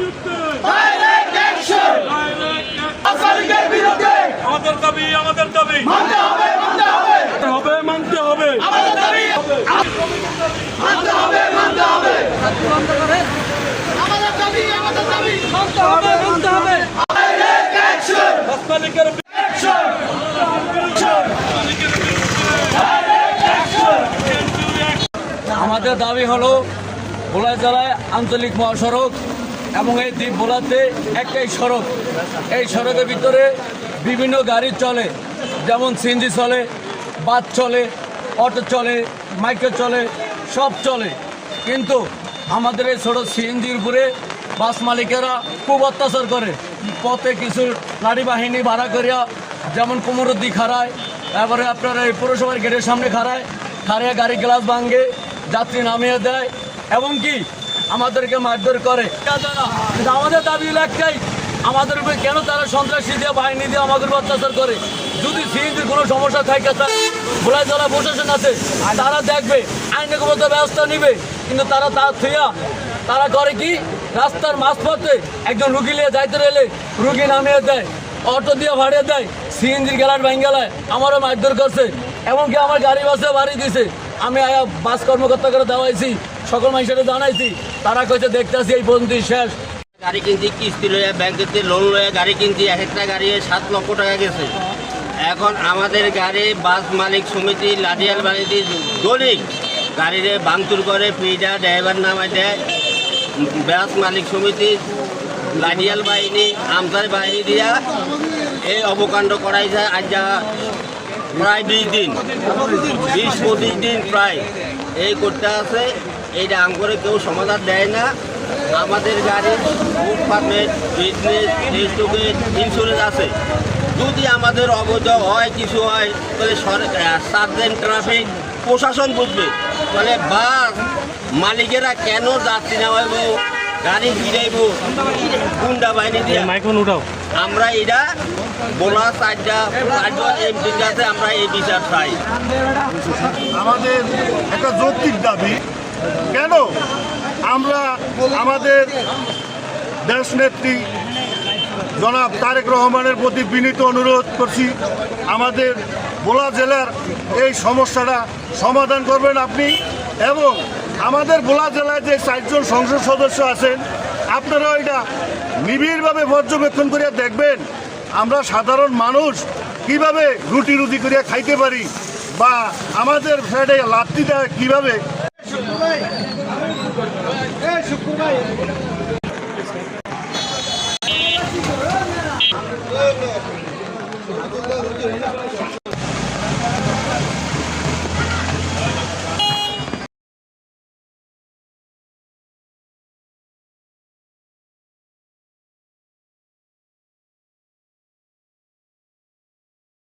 বিরুদ্ধে direct action আসামিদের বিরুদ্ধে আমাদের দাবি মানতে হবে মানতে হবে আমাদের দাবি মানতে হবে আমাদের দাবি মানতে হবে ডাইরেক্ট অ্যাকশন বাস মালিকের অ্যাকশন আমাদের দাবি হলো ভোলা জেলায় আঞ্চলিক মহাসড়ক এবং এই দ্বীপ ভোলাতে একটাই সড়ক। এই সড়কের ভিতরে বিভিন্ন গাড়ি চলে, যেমন সিএনজি চলে, বাস চলে, অটো চলে, মাইক্রো চলে, সব চলে। কিন্তু আমাদের এই ছোটো সিএনজির উপরে বাস মালিকেরা খুব অত্যাচার করে। পথে কিছু নারী বাহিনী ভাড়া করিয়া, যেমন কোমরদ্দি খাড়ায়, তারপরে আপনার এই পৌরসভার গেটের সামনে খাড়ায় গাড়ি গ্লাস ভাঙে, যাত্রী নামিয়ে দেয় এবং কি আমাদেরকে মারধর করে। কিন্তু আমাদের দাবি হলো একটাই, আমাদের উপরে কেন তারা সন্ত্রাসী দিয়ে বাহিনী দিয়ে আমাদের উপর অত্যাচার করে? যদি সিএনজির কোনো সমস্যা থাকে, তার ভোলা জেলা প্রশাসন আছে, তারা দেখবে, আইনগত ব্যবস্থা নিবে। কিন্তু তারা তারা করে কি, রাস্তার মাঝপথে একজন রুগী নিয়ে যাইতে এলে রুগী নামিয়ে দেয়, অটো দিয়ে ভাড়িয়ে দেয়, সিএনজির গেলার ভাঙ্গালায় আমারও মারধর করছে, এমনকি আমার গাড়ি বাসে বাড়ি দিছে। আমি বাস কর্মকর্তা করে দেওয়াইছি, সকল মানুষের জানাইছি, তারা কইছে দেখতেছি এই পর্যন্ত শেষ। গাড়ি কিনছি কিস্তি লইয়া, ব্যাংকেতে লোন লইয়া গাড়ি কিনছি, এক একটা গাড়ি 7 লক্ষ টাকা গেছে। এখন আমাদের গাড়ি বাস মালিক সমিতি লাঠিয়াল বাড়িতে দলিল গাড়িরে ভাঙচুর করে, পিডা ড্রাইভার নামায় দেয়। বাস মালিক সমিতি লাঠিয়াল বাহিনী, আমসার বাহিনী দিয়া এই অবকাণ্ড করাইছে। আজ যা প্রায় 20-25 দিন প্রায় এই করতে আছে। এইটা আম করে কেউ সমাধান দেয় না। আমাদের গাড়ির food permit, business, registration, insurance আছে। যদি আমাদের অবৈধ হয়, কিছু হয়, তাহলে সার্জেন্ট ট্রাফিক প্রশাসন বুঝবে। তাহলে বাস মালিকেরা কেন যাত্রী নামাইব, গাড়ি ফিরাইব গুন্ডা বাহিনী দিয়ে? আমরা এটা বলা চারজন এমপির কাছে আমরা এই বিচার চাই। আমাদের একটা যৌক্তিক দাবি, কেন আমরা আমাদের দেশনেত্রী জনাব তারেক রহমানের প্রতি বিনীত অনুরোধ করছি, আমাদের ভোলা জেলার এই সমস্যাটা সমাধান করবেন আপনি, এবং আমাদের ভোলা জেলায় যে 4 জন সংসদ সদস্য আছেন, আপনারা এটা নিবিড়ভাবে পর্যবেক্ষণ করিয়া দেখবেন আমরা সাধারণ মানুষ কিভাবে রুটি করিয়া খাইতে পারি, বা আমাদের ফ্যাটে লাত্তি দেয় কীভাবে।